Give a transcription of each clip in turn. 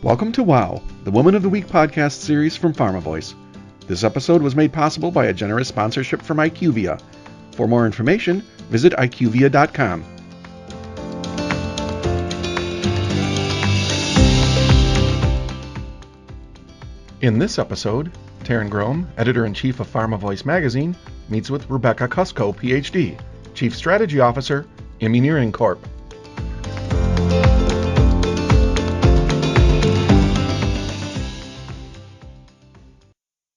Welcome to WOW, the Woman of the Week podcast series from Pharma Voice. This episode was made possible by a generous sponsorship from IQVIA. For more information, visit IQVIA.com. In this episode, Taryn Grome, editor-in-chief of Pharma Voice magazine, meets with Rebecca Kusko, Ph.D., Chief Strategy Officer, Immuneering Corp.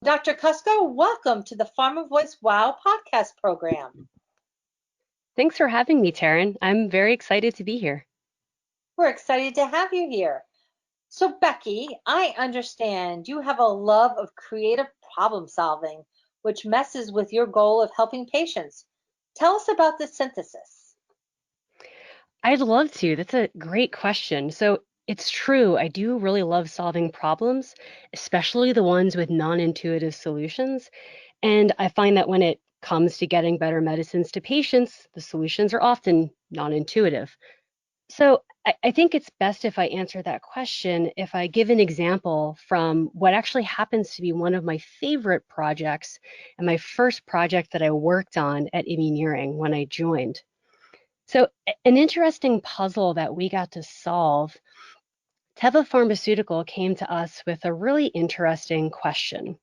Dr. Kusko, welcome to the Pharma Voice WOW podcast program. Thanks for having me, Taryn. I'm very excited to be here. We're excited to have you here. So, Becky, I understand you have a love of creative problem solving, which messes with your goal of helping patients. Tell us about this synthesis. I'd love to. That's a great question. So it's true, I do really love solving problems, especially the ones with non-intuitive solutions. And I find that when it comes to getting better medicines to patients, the solutions are often non-intuitive. So I think it's best if I answer that question if I give an example from what actually happens to be one of my favorite projects and my first project that I worked on at Immuneering when I joined. So an interesting puzzle that we got to solve, Teva Pharmaceutical came to us with a really interesting question.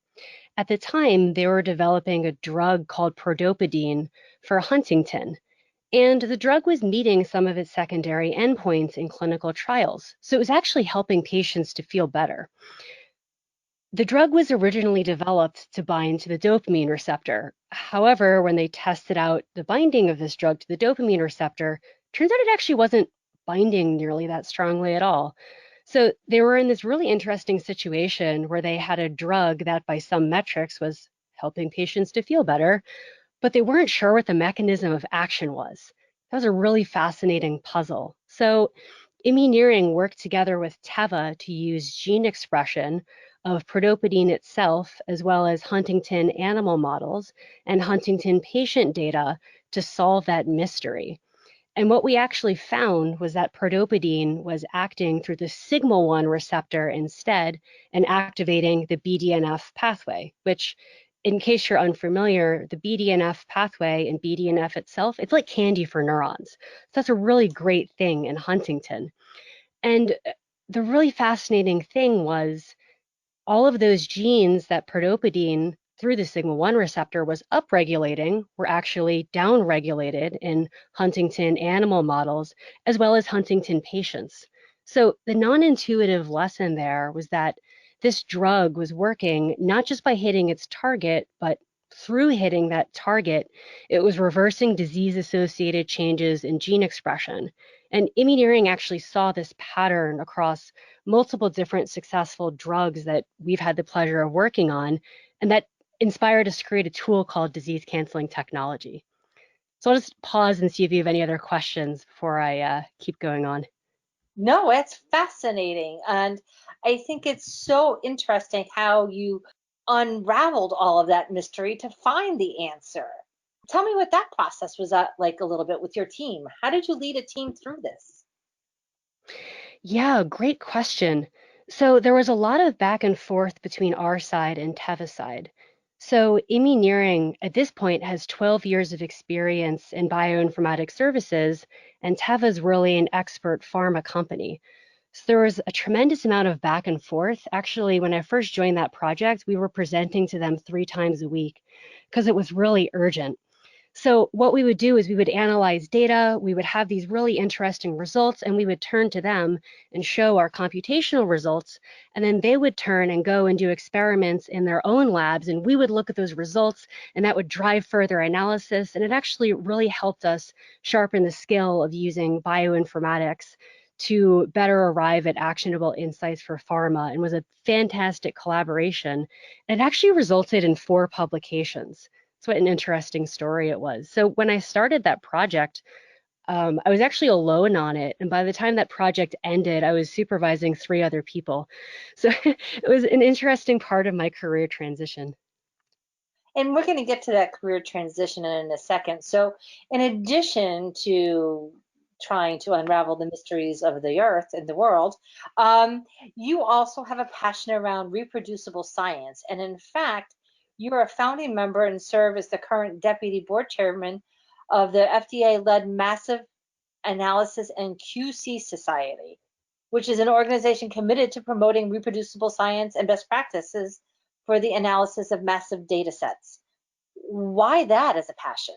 At the time, they were developing a drug called Prodopidine for Huntington, and the drug was meeting some of its secondary endpoints in clinical trials. So it was actually helping patients to feel better. The drug was originally developed to bind to the dopamine receptor. However, when they tested out the binding of this drug to the dopamine receptor, turns out it actually wasn't binding nearly that strongly at all. So they were in this really interesting situation where they had a drug that by some metrics was helping patients to feel better, but they weren't sure what the mechanism of action was. That was a really fascinating puzzle. So Immuneering worked together with Teva to use gene expression of prodopidine itself, as well as Huntington animal models and Huntington patient data to solve that mystery. And what we actually found was that prodopidine was acting through the sigma-1 receptor instead and activating the BDNF pathway, which, in case you're unfamiliar, the BDNF pathway and BDNF itself, it's like candy for neurons. So that's a really great thing in Huntington. And the really fascinating thing was all of those genes that prodopidine through the sigma-1 receptor was upregulating were actually downregulated in Huntington animal models, as well as Huntington patients. So the non-intuitive lesson there was that this drug was working not just by hitting its target, but through hitting that target, it was reversing disease-associated changes in gene expression. And Immuneering actually saw this pattern across multiple different successful drugs that we've had the pleasure of working on, and that inspired us to create a tool called disease canceling technology. So I'll just pause and see if you have any other questions before I keep going on. No, it's fascinating. And I think it's so interesting how you unraveled all of that mystery to find the answer. Tell me what that process was like a little bit with your team. How did you lead a team through this? Yeah, great question. So there was a lot of back and forth between our side and Teva's side. So Immuneering at this point has 12 years of experience in bioinformatics services, and Teva's really an expert pharma company. So there was a tremendous amount of back and forth. Actually, when I first joined that project, we were presenting to them 3 times a week because it was really urgent. So what we would do is we would analyze data, we would have these really interesting results, and we would turn to them and show our computational results, and then they would turn and go and do experiments in their own labs, and we would look at those results, and that would drive further analysis, and it actually really helped us sharpen the skill of using bioinformatics to better arrive at actionable insights for pharma, and was a fantastic collaboration. And it actually resulted in 4 publications. So what an interesting story it was. So when I started that project, I was actually alone on it. And by the time that project ended, I was supervising 3 other people. So it was an interesting part of my career transition. And we're going to get to that career transition in a second. So, in addition to trying to unravel the mysteries of the earth and the world, you also have a passion around reproducible science. And in fact, you are a founding member and serve as the current deputy board chairman of the FDA-led Massive Analysis and QC Society, which is an organization committed to promoting reproducible science and best practices for the analysis of massive data sets. Why that as a passion?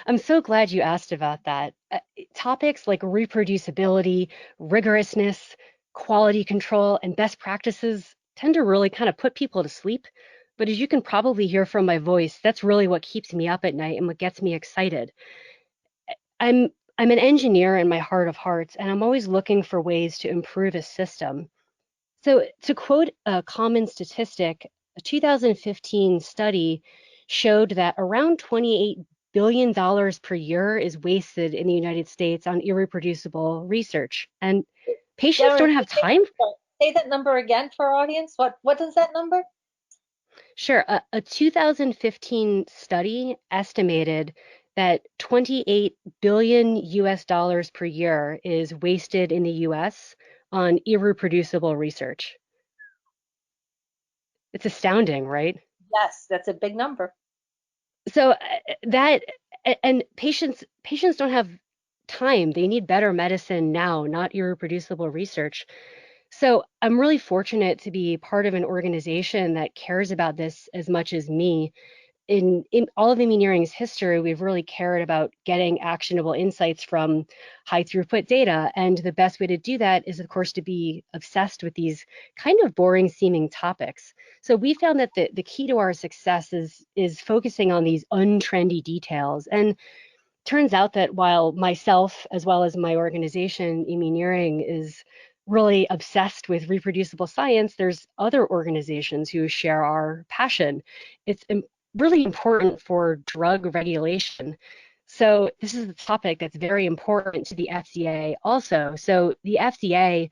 I'm so glad you asked about that. Topics like reproducibility, rigorousness, quality control, and best practices tend to really kind of put people to sleep. But as you can probably hear from my voice, that's really what keeps me up at night and what gets me excited. I'm I'm an engineer in my heart of hearts, and I'm always looking for ways to improve a system. So, to quote a common statistic, a 2015 study showed that around $28 billion per year is wasted in the United States on irreproducible research. And patients Darren, don't have time. say that number again for our audience. What is that number? Sure, a 2015 study estimated that 28 billion US dollars per year is wasted in the US on irreproducible research. It's astounding, right? Yes, that's a big number. So that and patients don't have time. They need better medicine now, not irreproducible research. So I'm really fortunate to be part of an organization that cares about this as much as me. In all of Immuneering's history, we've really cared about getting actionable insights from high throughput data. And the best way to do that is, of course, to be obsessed with these kind of boring seeming topics. So we found that the key to our success is focusing on these untrendy details. And turns out that while myself, as well as my organization, Immuneering, is really obsessed with reproducible science, there's other organizations who share our passion. It's really important for drug regulation. So this is a topic that's very important to the FDA also. So the FDA,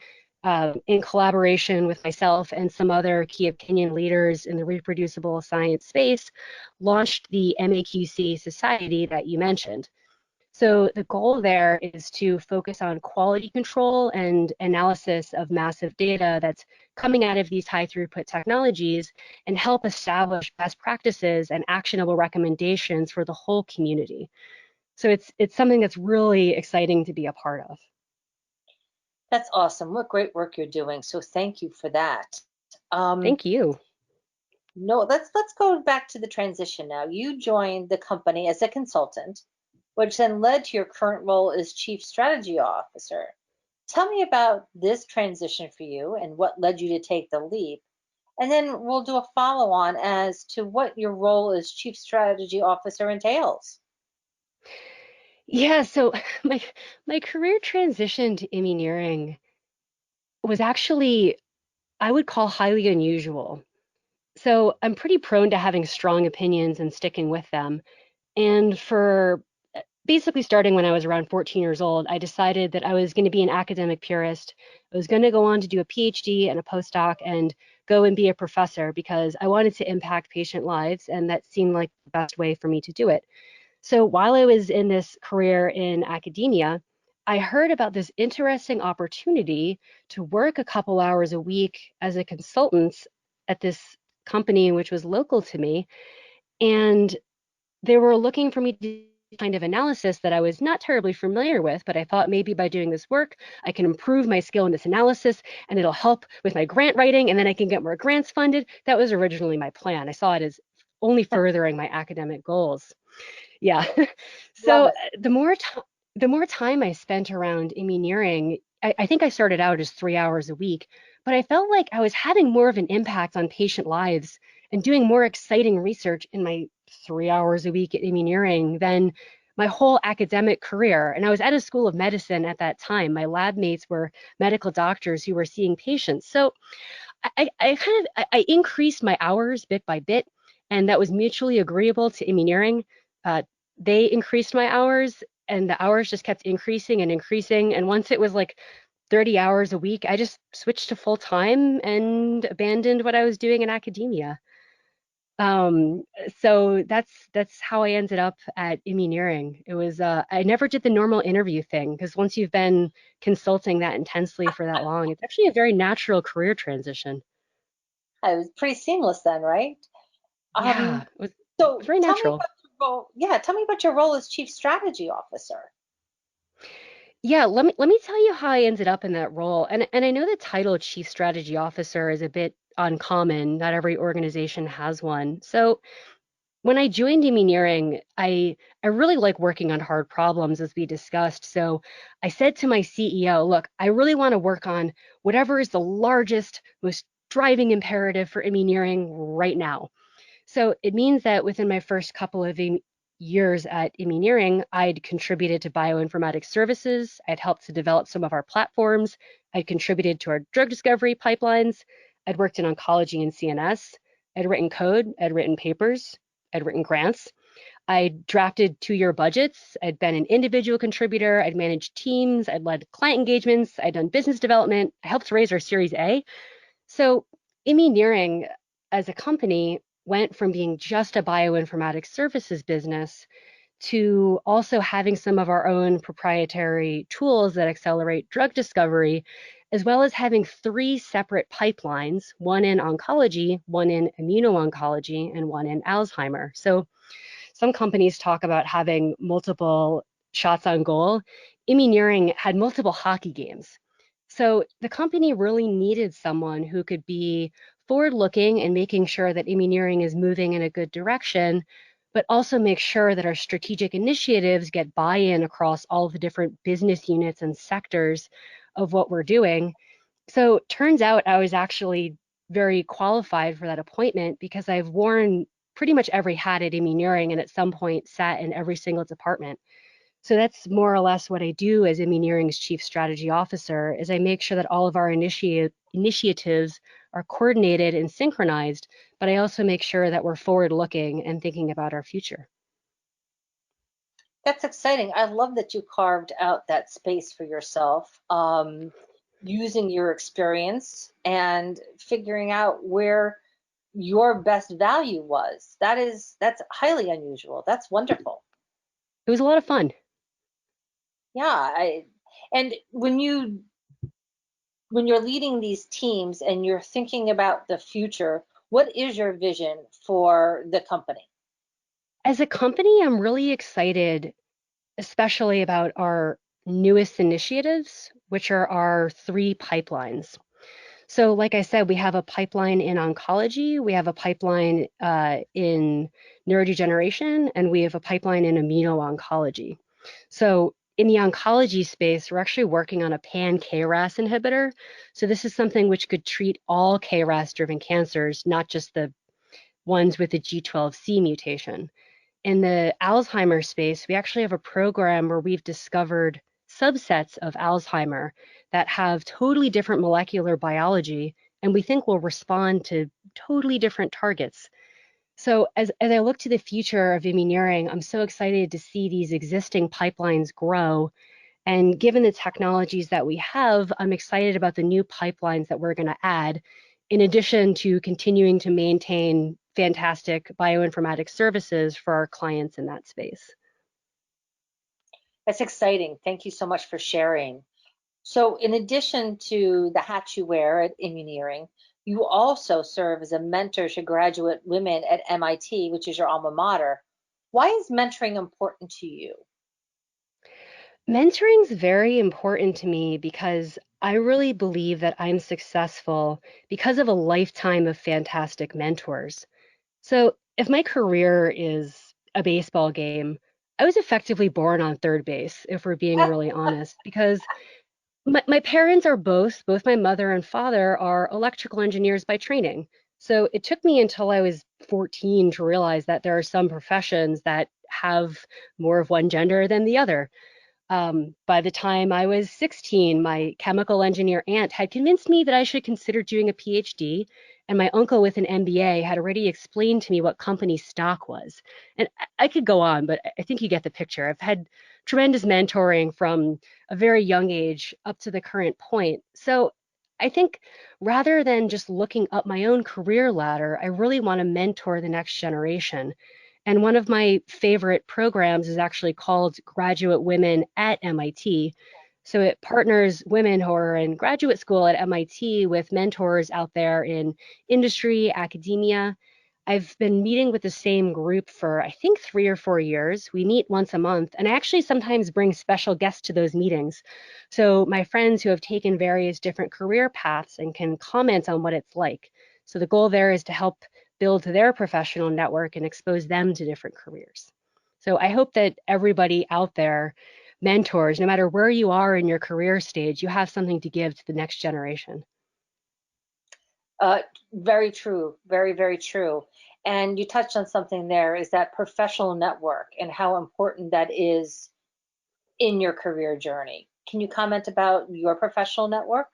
in collaboration with myself and some other key opinion leaders in the reproducible science space, launched the MAQC Society that you mentioned. So the goal there is to focus on quality control and analysis of massive data that's coming out of these high throughput technologies and help establish best practices and actionable recommendations for the whole community. So it's something that's really exciting to be a part of. That's awesome. What great work you're doing. So thank you for that. Thank you. No, let's go back to the transition now. You joined the company as a consultant, which then led to your current role as Chief Strategy Officer. Tell me about this transition for you and what led you to take the leap. And then we'll do a follow on as to what your role as Chief Strategy Officer entails. Yeah, so my career transition to Immuneering was actually, I would call, highly unusual. So I'm pretty prone to having strong opinions and sticking with them. And for basically starting when I was around 14 years old, I decided that I was going to be an academic purist. I was going to go on to do a PhD and a postdoc and go and be a professor because I wanted to impact patient lives, and that seemed like the best way for me to do it. So while I was in this career in academia, I heard about this interesting opportunity to work a couple hours a week as a consultant at this company, which was local to me. And they were looking for me to do kind of analysis that I was not terribly familiar with, but I thought maybe by doing this work, I can improve my skill in this analysis and it'll help with my grant writing and then I can get more grants funded. That was originally my plan. I saw it as only furthering my academic goals. Yeah. Love So it. the more time I spent around Immuneering, I think I started out as 3 hours a week, but I felt like I was having more of an impact on patient lives and doing more exciting research in my 3 hours a week at Immuneering than my whole academic career. And I was at a school of medicine at that time. My lab mates were medical doctors who were seeing patients. So I increased my hours bit by bit, and that was mutually agreeable to Immuneering. Uh, they increased my hours, and the hours just kept increasing and increasing. And once it was like 30 hours a week, I just switched to full time and abandoned what I was doing in academia. Um, so that's how I ended up at Immuneering. It was I never did the normal interview thing because once you've been consulting that intensely for that long, it's actually a very natural career transition. It was pretty seamless then, right? Yeah, Um, it was so very tell me natural. about your role. Yeah, tell me about your role as chief strategy officer. Yeah, let me tell you how I ended up in that role. And I know the title Chief Strategy Officer is a bit uncommon. Not every organization has one. So when I joined Immuneering, I really like working on hard problems as we discussed. So I said to my CEO, look, I really want to work on whatever is the largest, most driving imperative for Immuneering right now. So it means that within my first couple of years at Immuneering, I'd contributed to bioinformatics services. I'd helped to develop some of our platforms. I'd contributed to our drug discovery pipelines. I'd worked in oncology and CNS. I'd written code. I'd written papers. I'd written grants. I drafted 2-year budgets. I'd been an individual contributor. I'd managed teams. I'd led client engagements. I'd done business development. I helped raise our Series A. So Immuneering as a company went from being just a bioinformatics services business to also having some of our own proprietary tools that accelerate drug discovery, as well as having 3 separate pipelines, one in oncology, one in immuno-oncology, and one in Alzheimer. So some companies talk about having multiple shots on goal. Immuneering had multiple hockey games. So the company really needed someone who could be forward looking and making sure that Immuneering is moving in a good direction, but also make sure that our strategic initiatives get buy in across all the different business units and sectors of what we're doing. So turns out I was actually very qualified for that appointment because I've worn pretty much every hat at Immuneering and at some point sat in every single department. So that's more or less what I do as Immuneering's chief strategy officer is I make sure that all of our initiatives are coordinated and synchronized, but I also make sure that we're forward looking and thinking about our future. That's exciting. I love that you carved out that space for yourself, using your experience and figuring out where your best value was. That's highly unusual. That's wonderful. It was a lot of fun. Yeah, and when you're leading these teams and you're thinking about the future, what is your vision for the company? As a company, I'm really excited, especially about our newest initiatives, which are our 3 pipelines. So, like I said, we have a pipeline in oncology, we have a pipeline in neurodegeneration, and we have a pipeline in immuno-oncology. So, in the oncology space, we're actually working on a pan-KRAS inhibitor. So, this is something which could treat all KRAS-driven cancers, not just the ones with the G12C mutation. In the Alzheimer's space, we actually have a program where we've discovered subsets of Alzheimer that have totally different molecular biology and we think will respond to totally different targets. So as I look to the future of Immuneering, I'm so excited to see these existing pipelines grow. And given the technologies that we have, I'm excited about the new pipelines that we're going to add, in addition to continuing to maintain fantastic bioinformatics services for our clients in that space. That's exciting. Thank you so much for sharing. So, in addition to the hat you wear at Immuneering, you also serve as a mentor to graduate women at MIT, which is your alma mater. Why is mentoring important to you? Mentoring is very important to me because I really believe that I'm successful because of a lifetime of fantastic mentors. So, if my career is a baseball game, I was effectively born on third base, if we're being really honest, because my parents are both my mother and father are electrical engineers by training. So it took me until I was 14 to realize that there are some professions that have more of one gender than the other. By the time I was 16, my chemical engineer aunt had convinced me that I should consider doing a PhD, and my uncle with an MBA had already explained to me what company stock was. And I could go on, but I think you get the picture. I've had tremendous mentoring from a very young age up to the current point. So I think rather than just looking up my own career ladder, I really want to mentor the next generation. And one of my favorite programs is actually called Graduate Women at MIT. So it partners women who are in graduate school at MIT with mentors out there in industry, academia. I've been meeting with the same group for, I think, 3 or 4 years. We meet once a month, and I actually sometimes bring special guests to those meetings. So my friends who have taken various different career paths and can comment on what it's like. So the goal there is to help build their professional network and expose them to different careers. So I hope that everybody out there, mentors, no matter where you are in your career stage, you have something to give to the next generation. Very true. Very, very true. And you touched on something there, is that professional network and how important that is in your career journey. Can you comment about your professional network?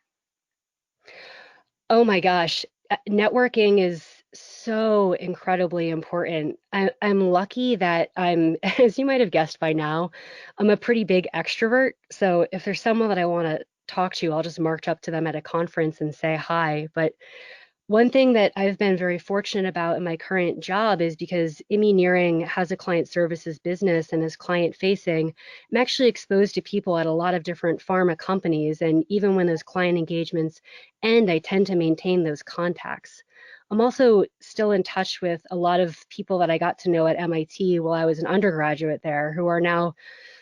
Oh my gosh, networking is so incredibly important. I'm lucky that I'm, as you might have guessed by now, I'm a pretty big extrovert. So if there's someone that I want to talk to, I'll just march up to them at a conference and say hi. But one thing that I've been very fortunate about in my current job is because Immuneering has a client services business and is client facing, I'm actually exposed to people at a lot of different pharma companies. And even when those client engagements end, I tend to maintain those contacts. I'm also still in touch with a lot of people that I got to know at MIT while I was an undergraduate there who are now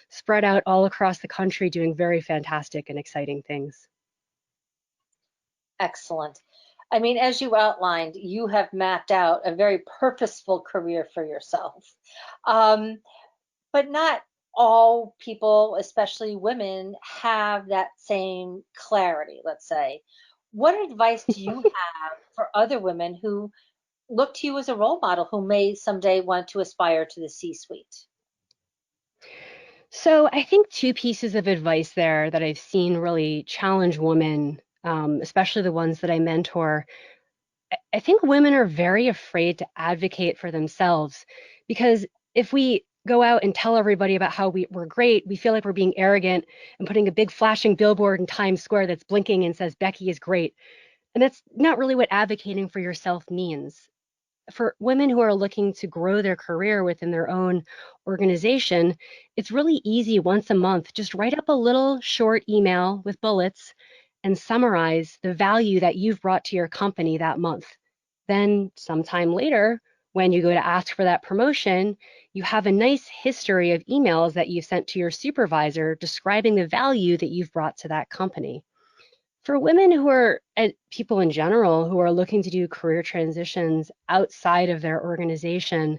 spread out all across the country doing very fantastic and exciting things. Excellent. I mean, as you outlined, you have mapped out a very purposeful career for yourself. Um, but not all people, especially women, have that same clarity, let's say. What advice do you have for other women who look to you as a role model who may someday want to aspire to the C suite? So I think two pieces of advice there that I've seen really challenge women, especially the ones that I mentor. I think women are very afraid to advocate for themselves because if we go out and tell everybody about how we're great, we feel like we're being arrogant and putting a big flashing billboard in Times Square that's blinking and says Becky is great. And that's not really what advocating for yourself means. For women who are looking to grow their career within their own organization, it's really easy once a month. Just write up a little short email with bullets and summarize the value that you've brought to your company that month. Then, sometime later, when you go to ask for that promotion, you have a nice history of emails that you've sent to your supervisor describing the value that you've brought to that company. For women who are, and people in general, who are looking to do career transitions outside of their organization,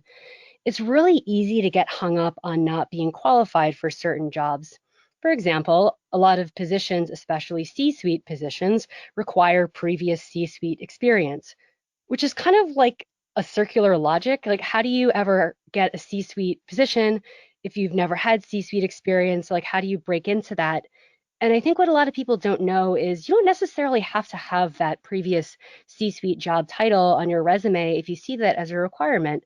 it's really easy to get hung up on not being qualified for certain jobs. For example, a lot of positions, especially C-suite positions, require previous C-suite experience, which is kind of like a circular logic. Like, how do you ever get a C-suite position if you've never had C-suite experience? Like, how do you break into that? And I think what a lot of people don't know is you don't necessarily have to have that previous C-suite job title on your resume if you see that as a requirement,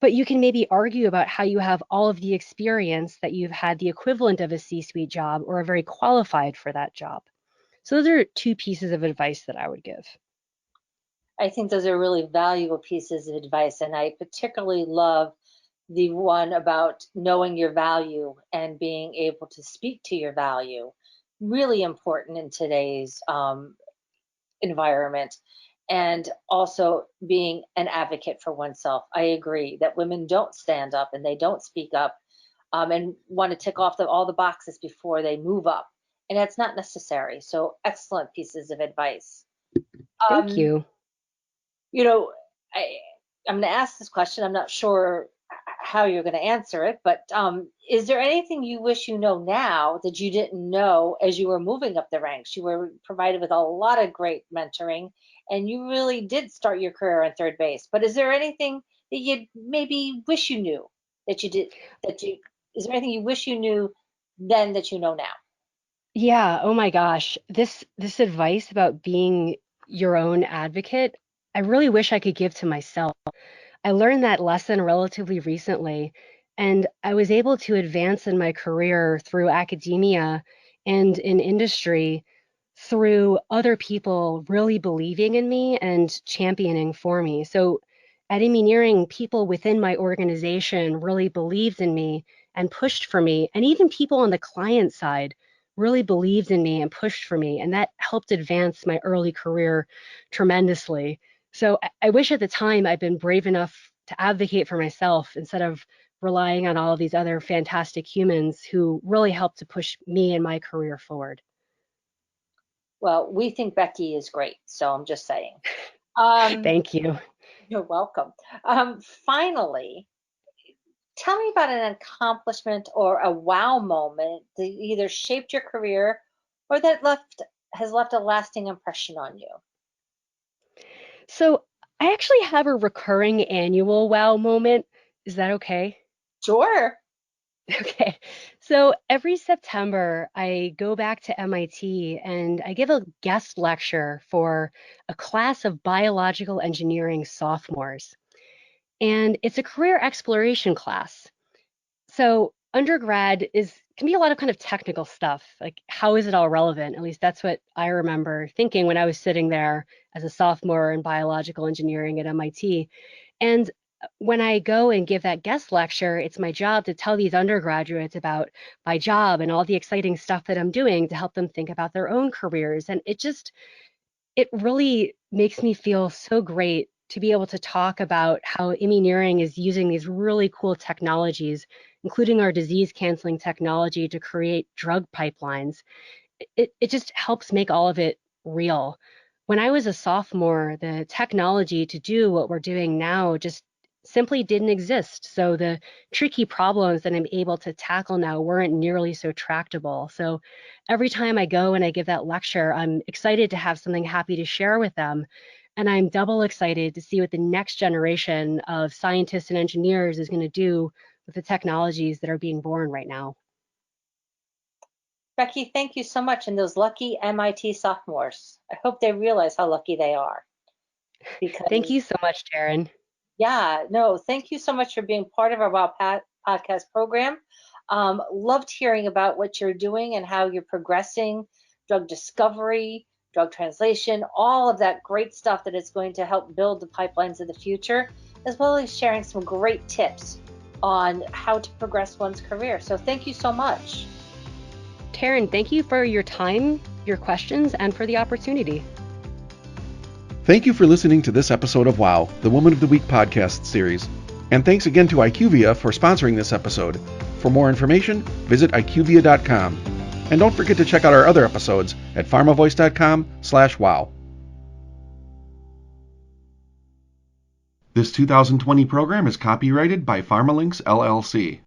but you can maybe argue about how you have all of the experience that you've had the equivalent of a C-suite job or are very qualified for that job. So those are two pieces of advice that I would give. I think those are really valuable pieces of advice. And I particularly love the one about knowing your value and being able to speak to your value. Really important in today's environment. And also being an advocate for oneself. I agree that women don't stand up and they don't speak up and want to tick off all the boxes before they move up. And that's not necessary. So, excellent pieces of advice. Thank Um, you. you know, I, I'm going to ask this question. I'm not sure how you're going to answer it, but is there anything you wish you know now that you didn't know as you were moving up the ranks? You were provided with a lot of great mentoring, and you really did start your career on third base. But is there anything that you maybe wish you knew that you did? Is there anything you wish you knew then that you know now? Yeah, oh my gosh. This advice about being your own advocate, I really wish I could give to myself. I learned that lesson relatively recently, and I was able to advance in my career through academia and in industry through other people really believing in me and championing for me. So at Immuneering, people within my organization really believed in me and pushed for me. And even people on the client side really believed in me and pushed for me. And that helped advance my early career tremendously. So I wish at the time I'd been brave enough to advocate for myself instead of relying on all of these other fantastic humans who really helped to push me and my career forward. Well, we think Becky is great, so I'm just saying. Um, Thank you. you're welcome. Finally, tell me about an accomplishment or a wow moment that either shaped your career or that has left a lasting impression on you. So I actually have a recurring annual wow moment. Is that okay? Sure. Okay. So every September, I go back to MIT and I give a guest lecture for a class of biological engineering sophomores. And it's a career exploration class. So undergrad can be a lot of kind of technical stuff. Like, how is it all relevant? At least that's what I remember thinking when I was sitting there as a sophomore in biological engineering at MIT. And when I go and give that guest lecture, it's my job to tell these undergraduates about my job and all the exciting stuff that I'm doing to help them think about their own careers. And it really makes me feel so great to be able to talk about how Immuneering is using these really cool technologies, including our disease canceling technology, to create drug pipelines. It just helps make all of it real. When I was a sophomore, the technology to do what we're doing now just simply didn't exist. So the tricky problems that I'm able to tackle now weren't nearly so tractable. So every time I go and I give that lecture, I'm excited to have something happy to share with them. And I'm double excited to see what the next generation of scientists and engineers is going to do with the technologies that are being born right now. Becky, thank you so much. And those lucky MIT sophomores, I hope they realize how lucky they are. Thank Because, you so much, Taryn. yeah, no, thank you so much for being part of our Wow podcast program. Loved hearing about what you're doing and how you're progressing drug discovery, drug translation, all of that great stuff that is going to help build the pipelines of the future, as well as sharing some great tips on how to progress one's career. So thank you so much. Taryn, thank you for your time, your questions, and for the opportunity. Thank you for listening to this episode of WOW, the Woman of the Week podcast series. And thanks again to IQVIA for sponsoring this episode. For more information, visit IQVIA.com. And don't forget to check out our other episodes at pharmavoice.com/wow. This 2020 program is copyrighted by PharmaLinks LLC.